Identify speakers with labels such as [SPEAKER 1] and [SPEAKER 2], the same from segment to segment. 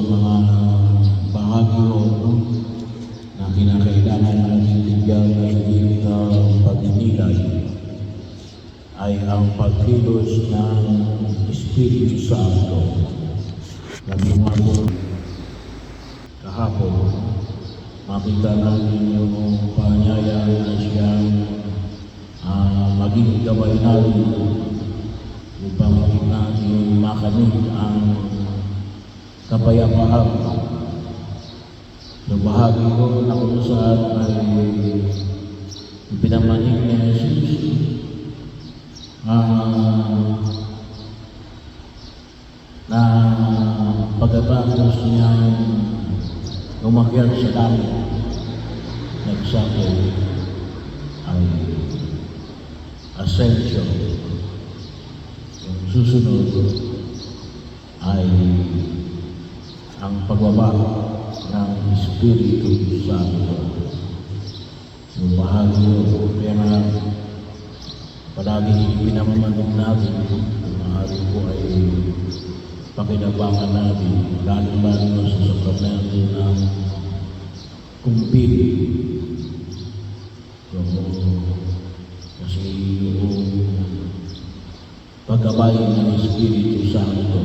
[SPEAKER 1] mga bahagyo na kinakailangan natin bigyan ng pagninilay ay ang pagkilos ng Espiritu Santo na lumabot kahapon. Makita natin yung panyaya na siyang maging gabay natin upang natin makamit ang kapayapaan. Sa bahagi ko na kung saan ay pinamanig ni Jesus na pagkatapos niya umakyat sa langit, nagsabi ay ascension. Yung susunod ay ang pagbaba ng Espiritu Santo. Yung bahagi yun, kaya nga palagi pinamamanog natin, yung mahali ko ay pakinabangan natin, lalo-lalo sa sakramento ng kumpil. So, kasi yung paggabay ng Espiritu Santo,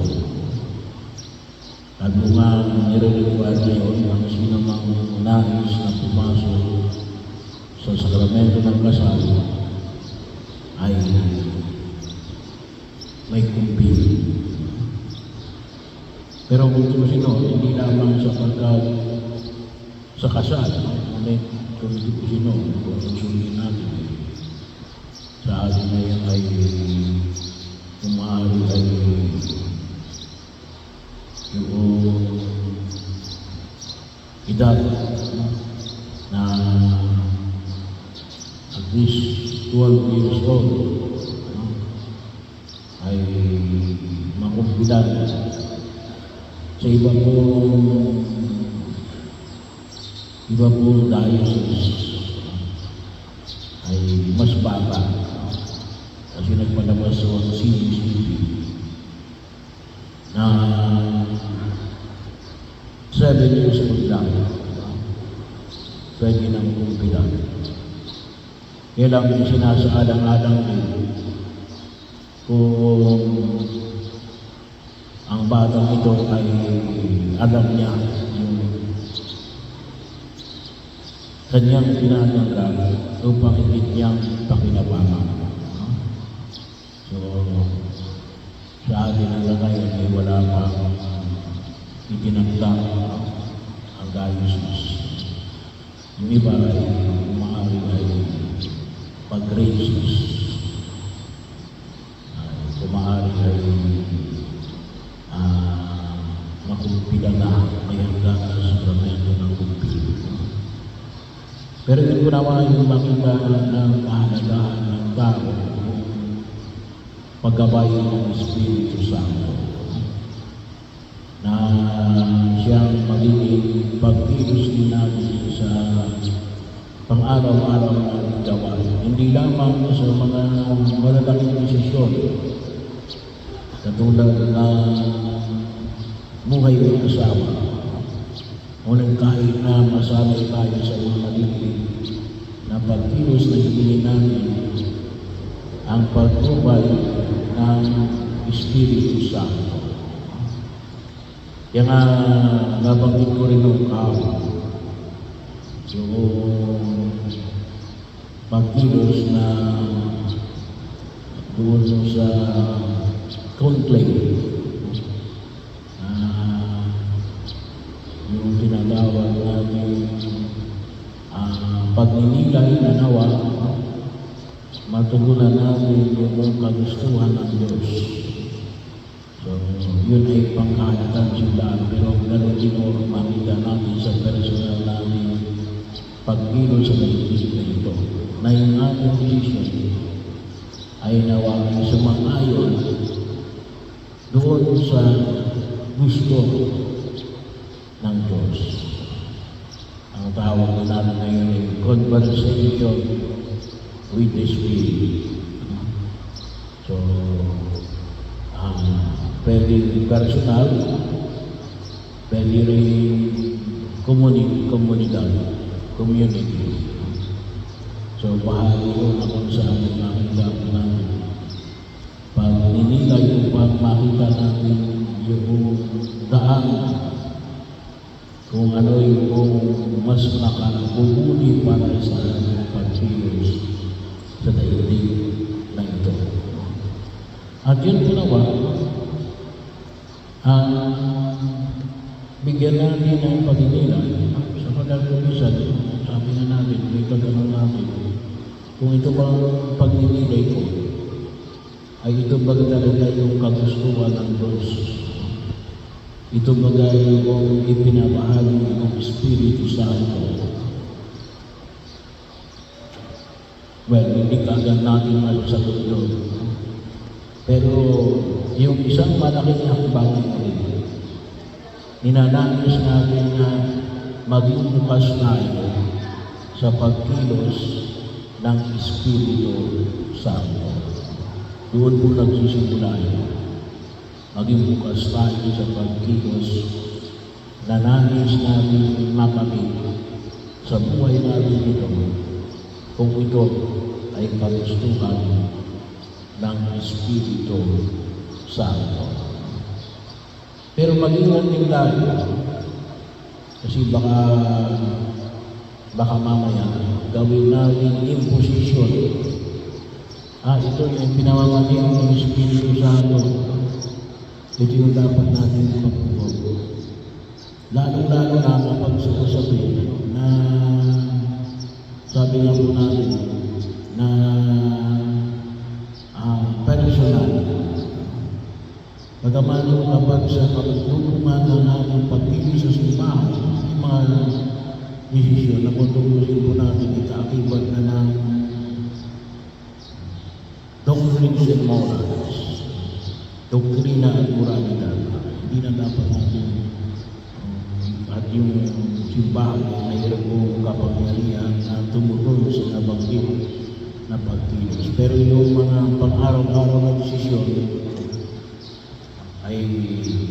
[SPEAKER 1] at mga nire-require ngayon ang sinamang nais na pumasok sa sakramento ng kasal ay may kumpil. Pero kung sino, hindi lamang sapagkat sa kasal, ngunit kung sino, kung susundin natin, sa atin na yan ay kung maaari ay yung edad na at least 12 years old ay makumpilan. Sa iba po diocese ay mas bata kasi nagpalabas sa CCTV na 7 years old lang pwede nang kumpilan. Kaya lang yung sinasaalang-alang din kung ang batang ito ay alam niya yung kanyang pinatanggap upang hindi niyang pakinabangan. So, sa atin ang lagay ay wala pang itinagdang ang diocese. Yung iba ay maaari ay pag-racist. Maaari ay makumpilan na may hanggang sa sakramento ng kumpil. Pero yung kunawa yung makita ng kahalagahan ng tao paggabay ng Espiritu Santo na siyang magiging pagkilos din natin sa pang-araw-araw na gawain. Hindi lamang sa mga malalaking desisyon katulad ng buhay ng asawa. Ngunit kahit na masanay tayo sa mga maliliit na pagkilos na hingin namin ang pagtubay ng Espiritu Santo. Kaya nga nabanggit ko rin ng yung pagkilos na doon sa conclave, yung tinatawag natin pagninilay na nawa matugunan natin yung kagustuhan ng Diyos. So, yun ay pangkahalatan sila, pero gano'n din makita natin sa personal natin pagkilos sa naiisip na ito na yung ating decision ay nawagin sa mga-ayon doon sa gusto ng Diyos. Ang tawag na natin ngayon ay conversation with the Spirit. So, pwede personal, pwede rin community. So, bahagi ko na kung saan makita natin. Pag ninilay upang makita natin yung daan, kung ano yung mas nakabubuli para sa ating pagkilos sa daigdig na ito. At yun po naman, bigyan natin ng pagninilay sa pagkakulisan. Sabi na natin, may tatanong natin, kung ito bang pagninilay ko, ay ito ba talaga yung kagustuhan ng Diyos? Ito ba yung ipinabahagi ng Espiritu Santo? Well, hindi kagad natin masasagot yun. Pero yung isang malaking hakbang rin, ninanais natin na maging bukas tayo sa pagkilos ng Espiritu Santo. Doon po nagsisimula yun. Maging bukas tayo sa pagkilos na nais natin makamit sa buhay natin ito kung ito ay kagustuhan ng Espiritu Santo. Pero mag-ingat din tayo kasi baka mamaya gawin natin imposition. Ito yung pinamamagitan ng Espiritu Santo. Ito yung dapat natin pagpupog. Lalo-lalo na kapag sasabi na sabi nga po natin na personal. Bagaman yung kapag sa pagtutungan ng ating pagpili sa simbahan, yung mga desisyon na konturusin po natin ika-akibat na ng doctrines and morals, doktrina at moralidad. Hindi na dapat natin at yung simbahan ay mayroong kapangyarihan na tumutulong sa nabanggit na pagkilos. Pero yung mga pang-araw-araw na desisyon ay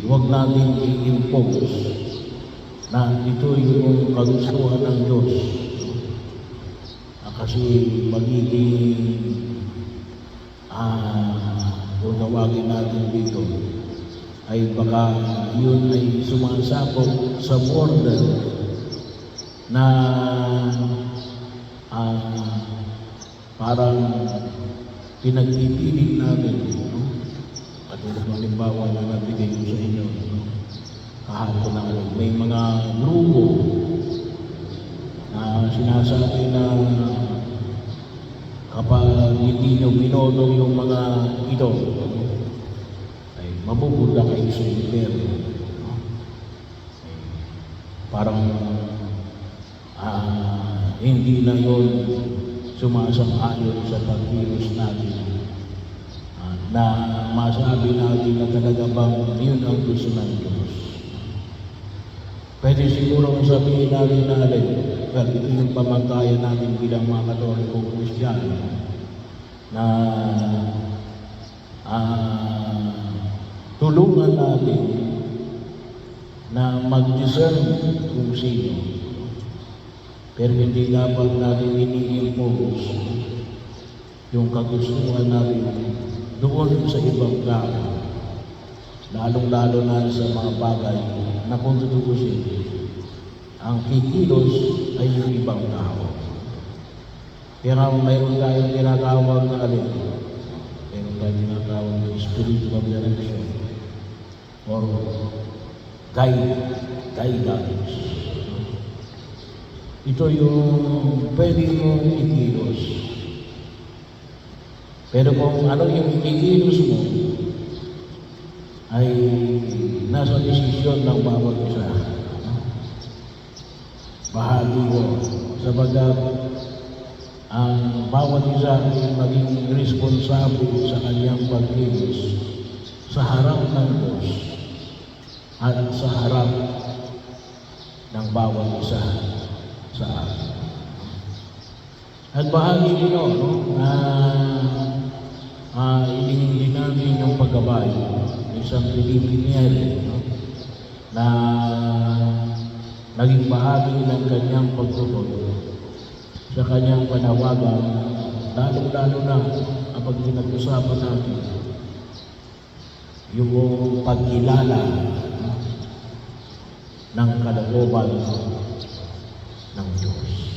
[SPEAKER 1] huwag natin i-impose na ito yung kagustuhan ng Diyos. Kasi magiging kung tawagin natin dito ay baka yun ay sumasakop sa border na parang pinagpipilit natin, no? At yung halimbawa na nabigay ko sa inyo, no? Kahapon na may mga grupo na sinasabi na kapag hindi nyo binoto yung mga ito, ay mabubuda kayo sa impyerno. Parang hindi na yun sumasang-ayon sa pagkilos natin na masabi natin na talaga bang yun ang gusto ng Diyos. Pwede siguro sabihin natin na well, ito yung pamantayan natin bilang mga Katolikong Kristiyano na tulungan natin na mag-discern kung sino. Pero hindi dapat natin ini-impose yung kagustuhan natin doon sa ibang tao. Lalong-lalo na sa mga bagay na kung tutukusin, ang kikilos ay yung ibang tao. Kaya mayroon tayong tinatawag na mayroon tayong tinatawag na spiritual direction or guidance. Ito yung pwede mong ikilos. Pero kung ano yung ikilos mo, ay nasa desisyon ng bawat isa. Bahagi ko sabagat ang bawat isa ay maging responsable sa kanyang pagkilos sa harap ng Diyos at sa harap ng bawat isa sa atin. At bahagi nyo, no, na ilingin namin yung pagkabay isang Pilipiniere, no, na naging bahagi ng kanyang pagtugon sa kanyang panawagan, lalo-lalo na kapag pinag-usapan natin yung pagkilala ng kalooban ng Diyos.